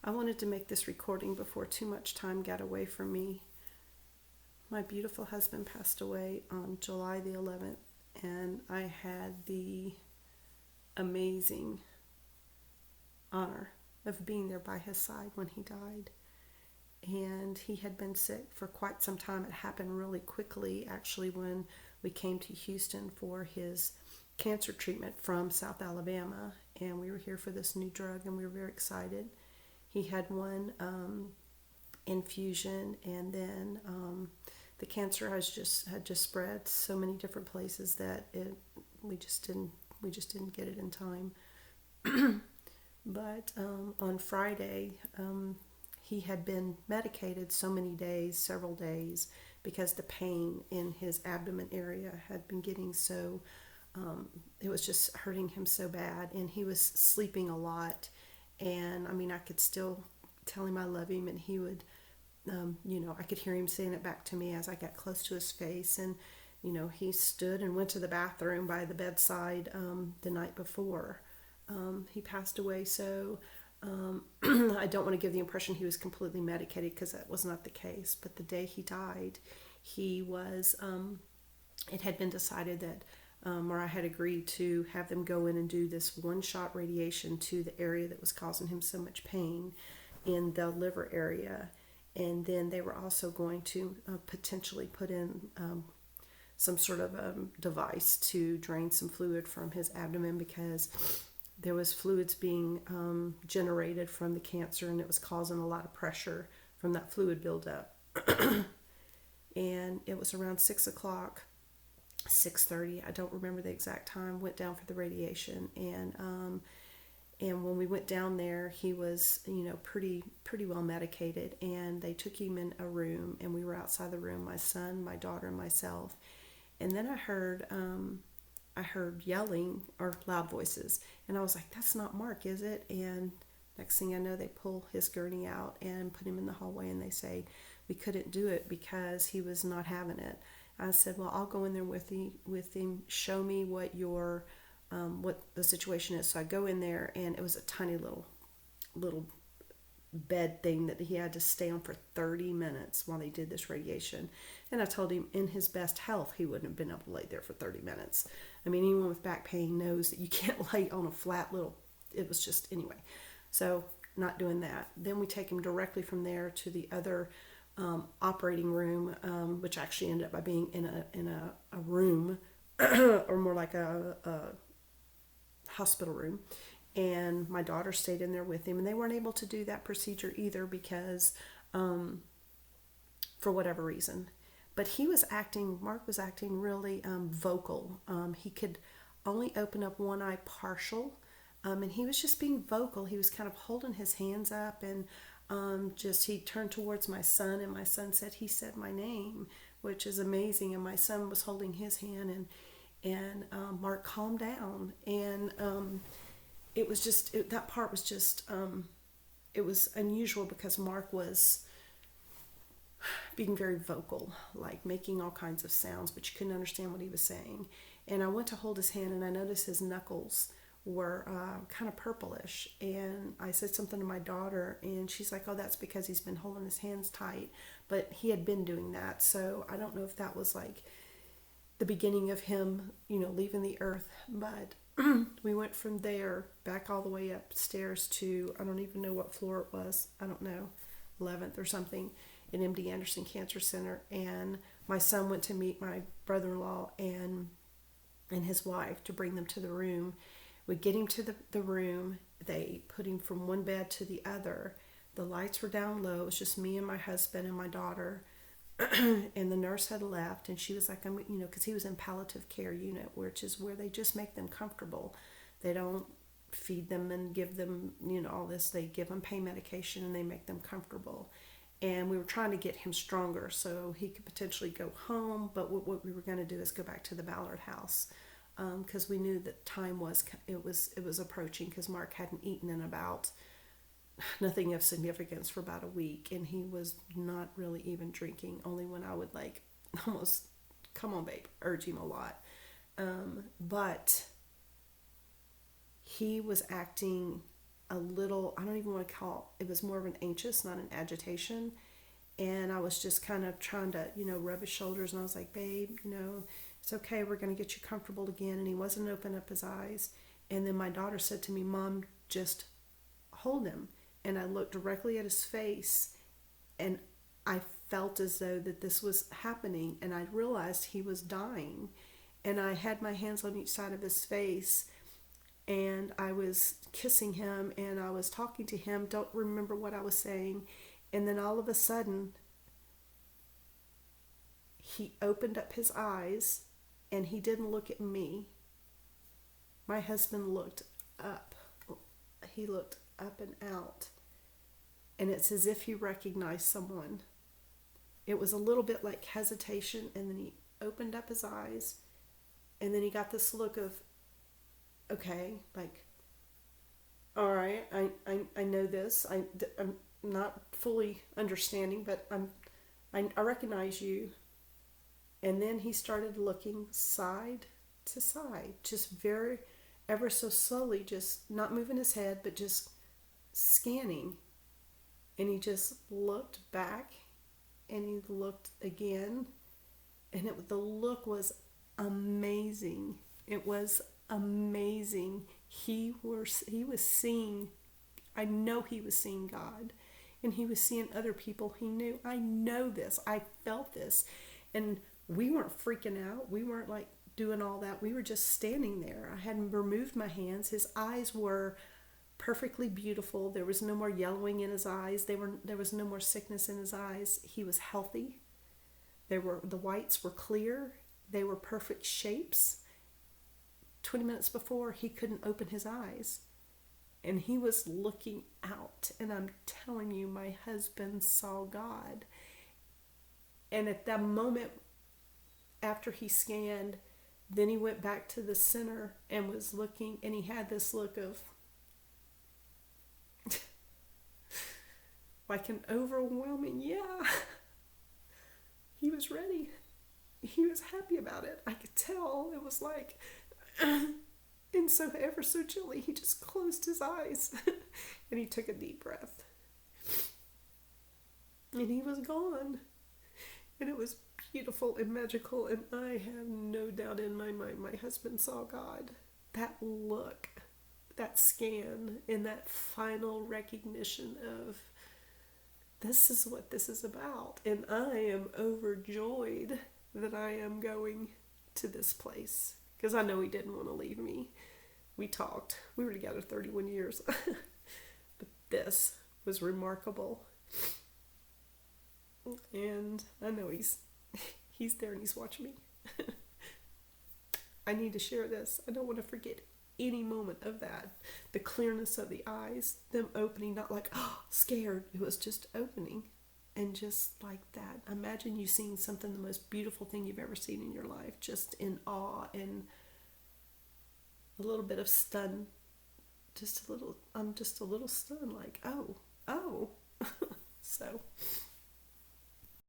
I wanted to make this recording before too much time got away from me. My beautiful husband passed away on July the 11th, and I had the amazing honor of being there by his side when he died. And he had been sick for quite some time. It happened really quickly, actually, when we came to Houston for his cancer treatment from South Alabama. And we were here for this new drug, and we were very excited. He had one infusion, and then the cancer had just spread so many different places that we just didn't get it in time. But on Friday, he had been medicated so many days, several days, because the pain in his abdomen area had been getting so, it was just hurting him so bad, and he was sleeping a lot. And I mean, I could still tell him I love him, and he would, I could hear him saying it back to me as I got close to his face. And, he stood and went to the bathroom by the bedside the night before he passed away. So I don't want to give the impression he was completely medicated, because that was not the case. But the day he died, he was, it had been decided that or I had agreed to have them go in and do this one-shot radiation to the area that was causing him so much pain in the liver area. And then they were also going to potentially put in some sort of device to drain some fluid from his abdomen, because there was fluids being generated from the cancer, and it was causing a lot of pressure from that fluid buildup. And it was around 6 o'clock. 6:30, I don't remember the exact time, went down for the radiation. And when we went down there, he was pretty well medicated, and they took him in a room, and we were outside the room, my son, my daughter, and myself. And then I heard yelling or loud voices, and I was like, that's not Mark, is it? And next thing I know, they pull his gurney out and put him in the hallway, and they say we couldn't do it because he was not having it. I said, well, I'll go in there with him. Show me what what the situation is. So I go in there, and it was a tiny little bed thing that he had to stay on for 30 minutes while they did this radiation. And I told him, in his best health, he wouldn't have been able to lay there for 30 minutes. I mean, anyone with back pain knows that you can't lay on a flat little. It was just, anyway. So not doing that. Then we take him directly from there to the other operating room, which actually ended up by being in a room, or more like a hospital room. And my daughter stayed in there with him, and they weren't able to do that procedure either, because for whatever reason. But Mark was acting really vocal. He could only open up one eye partial, and he was just being vocal. He was kind of holding his hands up, and he turned towards my son, and my son he said my name, which is amazing. And my son was holding his hand, and Mark calmed down. And it was just, that part was just, it was unusual, because Mark was being very vocal, like making all kinds of sounds, but you couldn't understand what he was saying. And I went to hold his hand, and I noticed his knuckles were kind of purplish. And I said something to my daughter, and she's like, oh, that's because he's been holding his hands tight. But he had been doing that, so I don't know if that was like the beginning of him, leaving the earth. But we went from there back all the way upstairs to, I don't even know what floor it was, I don't know, 11th or something, in MD Anderson Cancer Center. And my son went to meet my brother-in-law and his wife to bring them to the room. We get him to the room. They put him from one bed to the other. The lights were down low. It was just me and my husband and my daughter. And the nurse had left, and she was like, because he was in palliative care unit, which is where they just make them comfortable. They don't feed them and give them, all this. They give them pain medication, and they make them comfortable. And we were trying to get him stronger so he could potentially go home. But what we were going to do is go back to the Ballard house, because we knew that time was approaching, because Mark hadn't eaten in about nothing of significance for about a week, and he was not really even drinking, only when I would like almost, come on babe, urge him a lot. But he was acting a little, I don't even want to call it was more of an anxious, not an agitation. And I was just kind of trying to, rub his shoulders. And I was like, babe, it's okay. We're going to get you comfortable again. And he wasn't opening up his eyes. And then my daughter said to me, Mom, just hold him. And I looked directly at his face, and I felt as though that this was happening, and I realized he was dying. And I had my hands on each side of his face, and I was kissing him, and I was talking to him. Don't remember what I was saying. And then all of a sudden, he opened up his eyes, and he didn't look at me. My husband looked up. He looked up and out. And it's as if he recognized someone. It was a little bit like hesitation, and then he opened up his eyes, and then he got this look of, okay, like, all right, I know this. I'm not fully understanding, but I recognize you. And then he started looking side to side, just very, ever so slowly, just not moving his head, but just scanning. And he just looked back, and he looked again, and the look was amazing. It was amazing. He was seeing, I know he was seeing God, and he was seeing other people he knew. I know this. I felt this. And we weren't freaking out. We weren't like doing all that. We were just standing there. I hadn't removed my hands. His eyes were perfectly beautiful. There was no more yellowing in his eyes. There was no more sickness in his eyes. He was healthy. The whites were clear. They were perfect shapes. 20 minutes before, he couldn't open his eyes. And he was looking out. And I'm telling you, my husband saw God. And at that moment, after he scanned, then he went back to the center and was looking, and he had this look of like an overwhelming, yeah. He was ready. He was happy about it. I could tell. It was like, and so ever so gently, he just closed his eyes and he took a deep breath. And he was gone. And it was beautiful and magical, and I have no doubt in my mind my husband saw God. That look, that scan, and that final recognition of, this is what this is about. And I am overjoyed that I am going to this place, because I know he didn't want to leave me. We talked. We were together 31 years. But this was remarkable. And I know he's there and he's watching me. I need to share this. I don't want to forget any moment of that. The clearness of the eyes, them opening, not like, oh, scared. It was just opening. And just like that. Imagine you seeing something, the most beautiful thing you've ever seen in your life, just in awe and a little bit of stun. I'm just a little stunned, like, oh. So